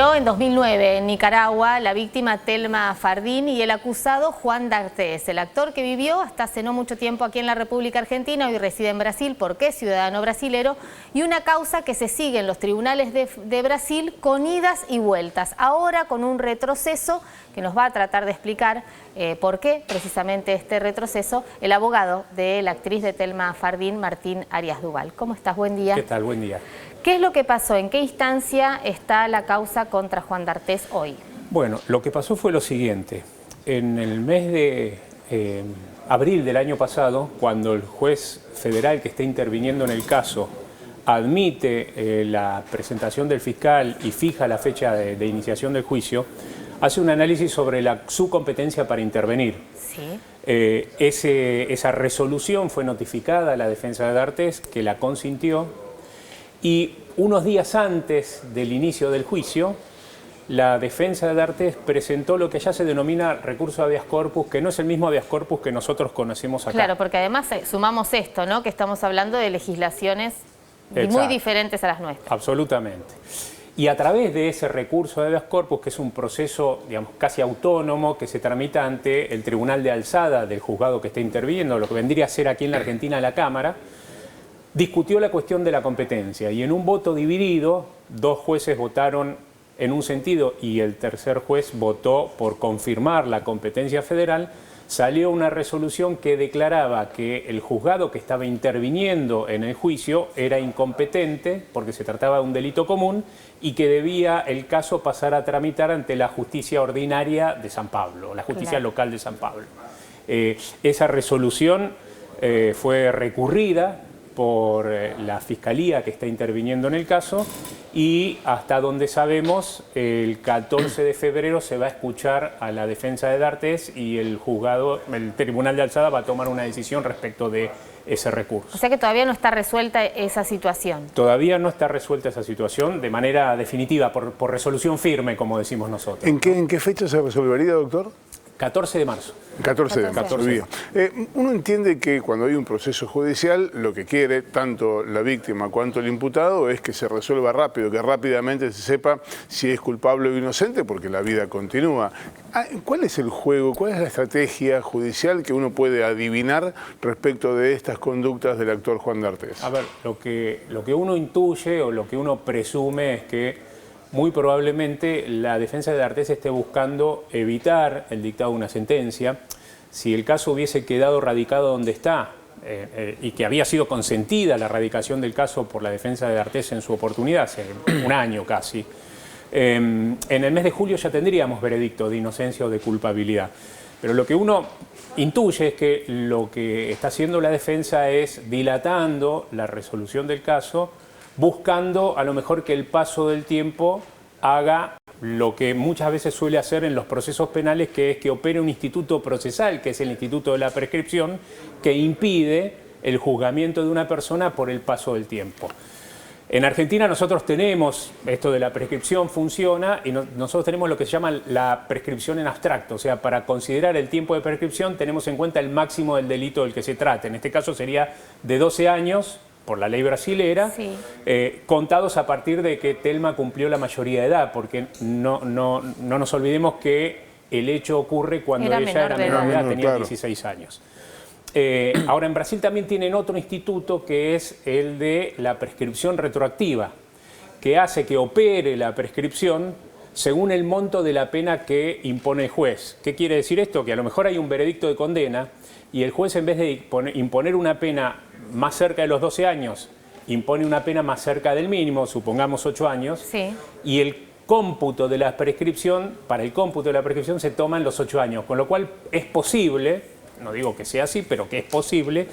En 2009, en Nicaragua, la víctima Thelma Fardín y el acusado Juan D'Artés, el actor que vivió hasta hace no mucho tiempo aquí en la República Argentina, hoy reside en Brasil porque es ciudadano brasilero, y una causa que se sigue en los tribunales de Brasil con idas y vueltas, ahora con un retroceso que nos va a tratar de explicar por qué precisamente este retroceso, el abogado de la actriz de Thelma Fardín, Martín Arias Duval. ¿Cómo estás? Buen día. ¿Qué tal? Buen día. ¿Qué es lo que pasó? ¿En qué instancia está la causa contra Juan D'Artés hoy? Bueno, lo que pasó fue lo siguiente. En el mes de abril del año pasado, cuando el juez federal que está interviniendo en el caso admite la presentación del fiscal y fija la fecha de iniciación del juicio, hace un análisis sobre su competencia para intervenir. Sí. Esa resolución fue notificada a la defensa de D'Artés, que la consintió. Y unos días antes del inicio del juicio, la defensa de D'Artés presentó lo que ya se denomina recurso habeas corpus, que no es el mismo habeas corpus que nosotros conocemos acá. Claro, porque además sumamos esto, ¿no? Que estamos hablando de legislaciones muy diferentes a las nuestras. Absolutamente. Y a través de ese recurso de habeas corpus, que es un proceso, digamos, casi autónomo, que se tramita ante el tribunal de alzada del juzgado que está interviniendo, lo que vendría a ser aquí en la Argentina la Cámara, discutió la cuestión de la competencia y en un voto dividido, dos jueces votaron en un sentido y el tercer juez votó por confirmar la competencia federal. Salió una resolución que declaraba que el juzgado que estaba interviniendo en el juicio era incompetente porque se trataba de un delito común y que debía el caso pasar a tramitar ante la justicia ordinaria de San Pablo, la justicia local de San Pablo. Esa resolución fue recurrida por la Fiscalía que está interviniendo en el caso y hasta donde sabemos el 14 de febrero se va a escuchar a la defensa de D'Artés y el Tribunal de Alzada va a tomar una decisión respecto de ese recurso. O sea que todavía no está resuelta esa situación. Todavía no está resuelta esa situación de manera definitiva, por resolución firme, como decimos nosotros. ¿En qué fecha se resolvería, doctor? 14 de marzo. 14 de marzo. Uno entiende que cuando hay un proceso judicial, lo que quiere tanto la víctima cuanto el imputado es que se resuelva rápido, que rápidamente se sepa si es culpable o inocente, porque la vida continúa. ¿Cuál es el juego, cuál es la estrategia judicial que uno puede adivinar respecto de estas conductas del actor Juan D'Artés? A ver, lo que uno intuye o lo que uno presume es que muy probablemente la defensa de D'Artés esté buscando evitar el dictado de una sentencia. Si el caso hubiese quedado radicado donde está y que había sido consentida la radicación del caso por la defensa de D'Artés en su oportunidad, hace un año casi, en el mes de julio ya tendríamos veredicto de inocencia o de culpabilidad. Pero lo que uno intuye es que lo que está haciendo la defensa es dilatando la resolución del caso, buscando a lo mejor que el paso del tiempo haga lo que muchas veces suele hacer en los procesos penales, que es que opere un instituto procesal, que es el instituto de la prescripción, que impide el juzgamiento de una persona por el paso del tiempo. En Argentina nosotros tenemos, esto de la prescripción funciona, y nosotros tenemos lo que se llama la prescripción en abstracto, o sea, para considerar el tiempo de prescripción tenemos en cuenta el máximo del delito del que se trate. En este caso sería de 12 años, por la ley brasilera, sí, contados a partir de que Thelma cumplió la mayoría de edad, porque no nos olvidemos que el hecho ocurre cuando ella era menor de edad, tenía 16 años. Ahora, en Brasil también tienen otro instituto que es el de la prescripción retroactiva, que hace que opere la prescripción según el monto de la pena que impone el juez. ¿Qué quiere decir esto? Que a lo mejor hay un veredicto de condena y el juez, en vez de imponer una pena más cerca de los 12 años, impone una pena más cerca del mínimo, supongamos 8 años, sí, y el cómputo de la prescripción, para el cómputo de la prescripción se toman los 8 años, con lo cual es posible, no digo que sea así, pero que es posible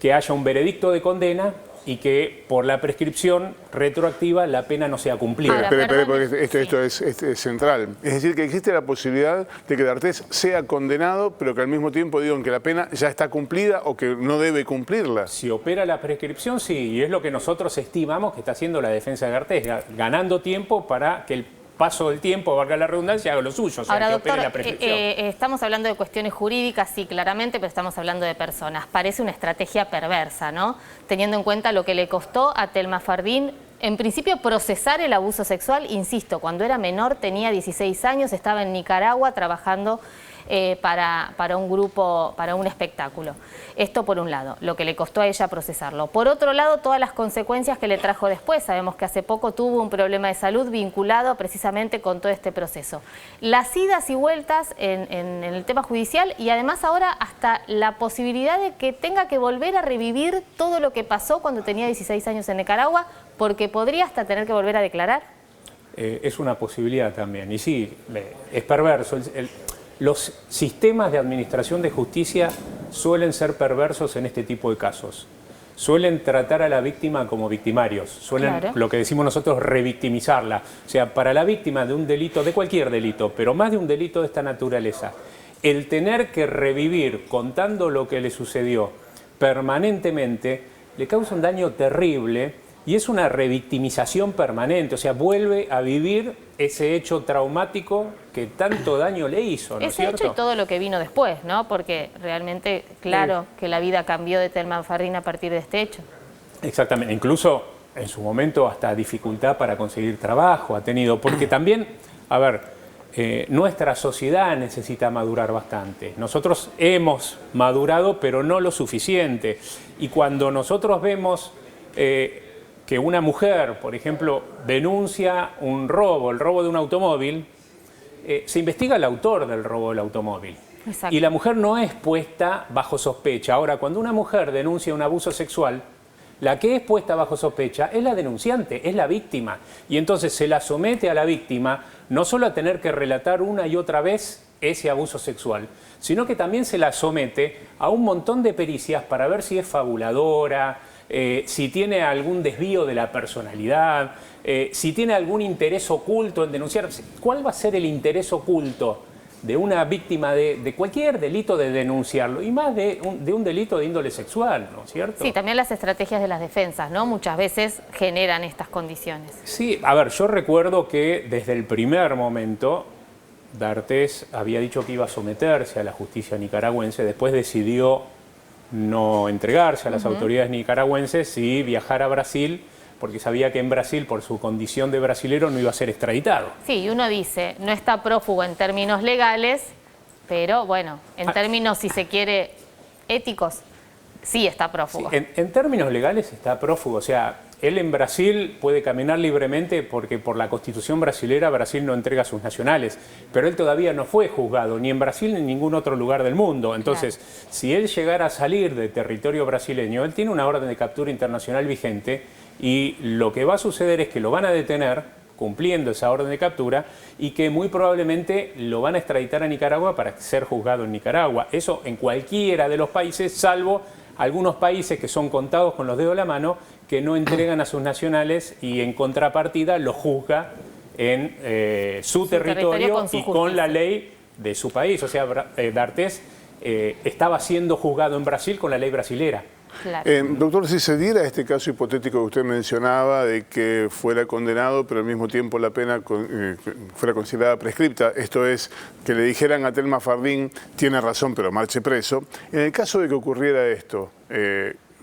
que haya un veredicto de condena y que por la prescripción retroactiva la pena no sea cumplida. Pero porque esto es central. Es decir, que existe la posibilidad de que D'Artés sea condenado, pero que al mismo tiempo digan que la pena ya está cumplida o que no debe cumplirla. Si opera la prescripción, sí, y es lo que nosotros estimamos que está haciendo la defensa de D'Artés, ganando tiempo para que el paso del tiempo, valga la redundancia, haga lo suyo, o sea, ahora, que doctor, opere la prescripción. Estamos hablando de cuestiones jurídicas, sí, claramente, pero estamos hablando de personas. Parece una estrategia perversa, ¿no? Teniendo en cuenta lo que le costó a Thelma Fardín En principio, procesar el abuso sexual, insisto, cuando era menor, tenía 16 años, estaba en Nicaragua trabajando para un grupo, para un espectáculo. Esto por un lado, lo que le costó a ella procesarlo. Por otro lado, todas las consecuencias que le trajo después. Sabemos que hace poco tuvo un problema de salud vinculado precisamente con todo este proceso. Las idas y vueltas en el tema judicial y además ahora hasta la posibilidad de que tenga que volver a revivir todo lo que pasó cuando tenía 16 años en Nicaragua, porque podría hasta tener que volver a declarar. Es una posibilidad también. Y sí, es perverso. Los sistemas de administración de justicia suelen ser perversos en este tipo de casos. Suelen tratar a la víctima como victimarios, suelen, claro, lo que decimos nosotros, revictimizarla. O sea, para la víctima de un delito, de cualquier delito, pero más de un delito de esta naturaleza, el tener que revivir contando lo que le sucedió permanentemente le causa un daño terrible y es una revictimización permanente. O sea, vuelve a vivir ese hecho traumático que tanto daño le hizo, ¿no es cierto? Ese hecho y todo lo que vino después, ¿no? Porque realmente, claro, que la vida cambió de Thelma Fardín a partir de este hecho. Exactamente, incluso en su momento hasta dificultad para conseguir trabajo ha tenido, porque también, a ver, nuestra sociedad necesita madurar bastante. Nosotros hemos madurado, pero no lo suficiente. Y cuando nosotros vemos que una mujer, por ejemplo, denuncia un robo, el robo de un automóvil, se investiga al autor del robo del automóvil. Exacto. Y la mujer no es puesta bajo sospecha. Ahora, cuando una mujer denuncia un abuso sexual, la que es puesta bajo sospecha es la denunciante, es la víctima. Y entonces se la somete a la víctima no solo a tener que relatar una y otra vez ese abuso sexual, sino que también se la somete a un montón de pericias para ver si es fabuladora, si tiene algún desvío de la personalidad, si tiene algún interés oculto en denunciar. ¿Cuál va a ser el interés oculto de una víctima de cualquier delito de denunciarlo? Y más de un delito de índole sexual, ¿no es cierto? Sí, también las estrategias de las defensas, ¿no? Muchas veces generan estas condiciones. Sí, a ver, yo recuerdo que desde el primer momento D'Artés había dicho que iba a someterse a la justicia nicaragüense, después decidió no entregarse a las autoridades nicaragüenses y viajar a Brasil, porque sabía que en Brasil, por su condición de brasilero, no iba a ser extraditado. Sí, y uno dice, no está prófugo en términos legales, pero bueno, en términos, si se quiere, éticos, sí está prófugo. Sí, en términos legales está prófugo, o sea, él en Brasil puede caminar libremente porque por la Constitución brasilera Brasil no entrega a sus nacionales, pero él todavía no fue juzgado ni en Brasil ni en ningún otro lugar del mundo. Entonces, claro, si él llegara a salir del territorio brasileño, él tiene una orden de captura internacional vigente y lo que va a suceder es que lo van a detener cumpliendo esa orden de captura y que muy probablemente lo van a extraditar a Nicaragua para ser juzgado en Nicaragua. Eso en cualquiera de los países, salvo algunos países que son contados con los dedos de la mano, que no entregan a sus nacionales y en contrapartida los juzga en su territorio y con la ley de su país. O sea, D'Artés estaba siendo juzgado en Brasil con la ley brasilera. Claro. Doctor, si se diera este caso hipotético que usted mencionaba de que fuera condenado, pero al mismo tiempo la pena fuera considerada prescripta, esto es, que le dijeran a Thelma Fardín, tiene razón, pero marche preso. En el caso de que ocurriera esto,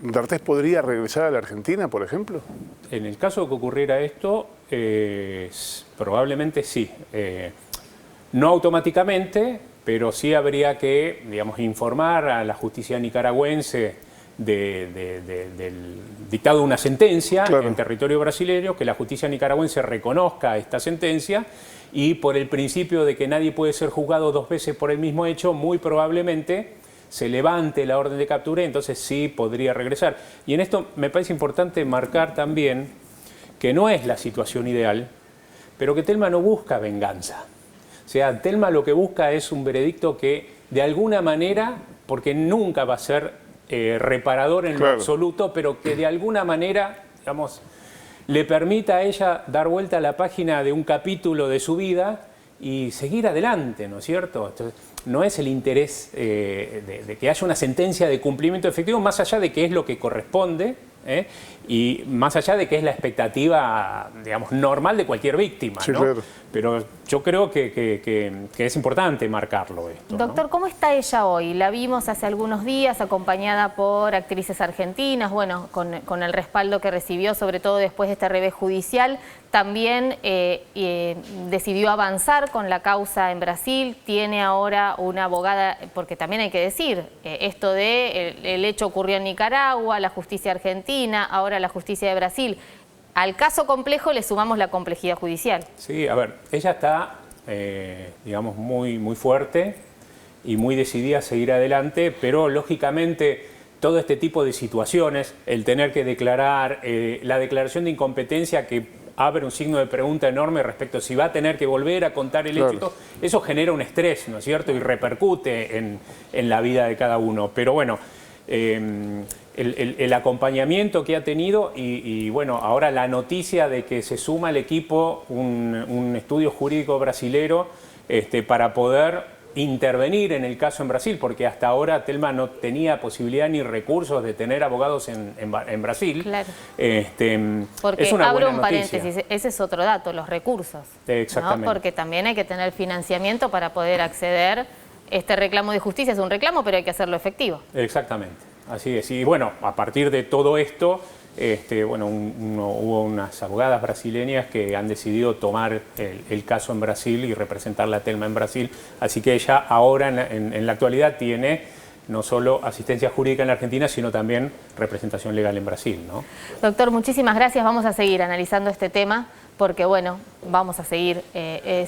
¿D'Artés podría regresar a la Argentina, por ejemplo? En el caso de que ocurriera esto, probablemente sí. No automáticamente, pero sí habría que, digamos, informar a la justicia nicaragüense del dictado de una sentencia, claro, en territorio brasileño, que la justicia nicaragüense reconozca esta sentencia y por el principio de que nadie puede ser juzgado dos veces por el mismo hecho, muy probablemente se levante la orden de captura y entonces sí podría regresar. Y en esto me parece importante marcar también que no es la situación ideal, pero que Thelma no busca venganza. O sea, Thelma lo que busca es un veredicto que de alguna manera, porque nunca va a ser reparador en lo absoluto, pero que de alguna manera, digamos, le permita a ella dar vuelta a la página de un capítulo de su vida y seguir adelante, ¿no es cierto? Entonces, no es el interés de que haya una sentencia de cumplimiento efectivo, más allá de que es lo que corresponde, Y más allá de que es la expectativa, digamos, normal de cualquier víctima, sí, ¿no? Claro. Pero yo creo que es importante marcarlo esto, Doctor, ¿no? ¿cómo está ella hoy? La vimos hace algunos días acompañada por actrices argentinas, bueno, con el respaldo que recibió, sobre todo después de este revés judicial. También decidió avanzar con la causa en Brasil, tiene ahora una abogada, porque también hay que decir, esto de el hecho ocurrió en Nicaragua, la justicia argentina, ahora la justicia de Brasil. Al caso complejo le sumamos la complejidad judicial. Sí, a ver, ella está, digamos, muy fuerte y muy decidida a seguir adelante, pero lógicamente todo este tipo de situaciones, el tener que declarar, la declaración de incompetencia que abre un signo de pregunta enorme respecto a si va a tener que volver a contar el hecho, claro. Eso genera un estrés, ¿no es cierto? Y repercute en la vida de cada uno. Pero bueno, el acompañamiento que ha tenido y bueno, ahora la noticia de que se suma al equipo un estudio jurídico brasilero para poder intervenir en el caso en Brasil, porque hasta ahora Telma no tenía posibilidad ni recursos de tener abogados en Brasil. Claro. Porque es una abro buena un noticia. paréntesis, ese es otro dato, los recursos. Exactamente. ¿No? Porque también hay que tener financiamiento para poder acceder. Este reclamo de justicia es un reclamo, pero hay que hacerlo efectivo. Exactamente, así es. Y bueno, a partir de todo esto, bueno, hubo unas abogadas brasileñas que han decidido tomar el caso en Brasil y representar la Telma en Brasil. Así que ella ahora en la actualidad tiene no solo asistencia jurídica en la Argentina, sino también representación legal en Brasil, ¿no? Doctor, muchísimas gracias. Vamos a seguir analizando este tema porque, bueno, vamos a seguir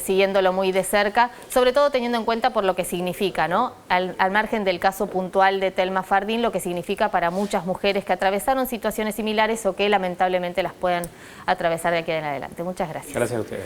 siguiéndolo muy de cerca, sobre todo teniendo en cuenta por lo que significa, ¿no? Al margen del caso puntual de Telma Fardín, lo que significa para muchas mujeres que atravesaron situaciones similares o que lamentablemente las puedan atravesar de aquí en adelante. Muchas gracias. Gracias a ustedes.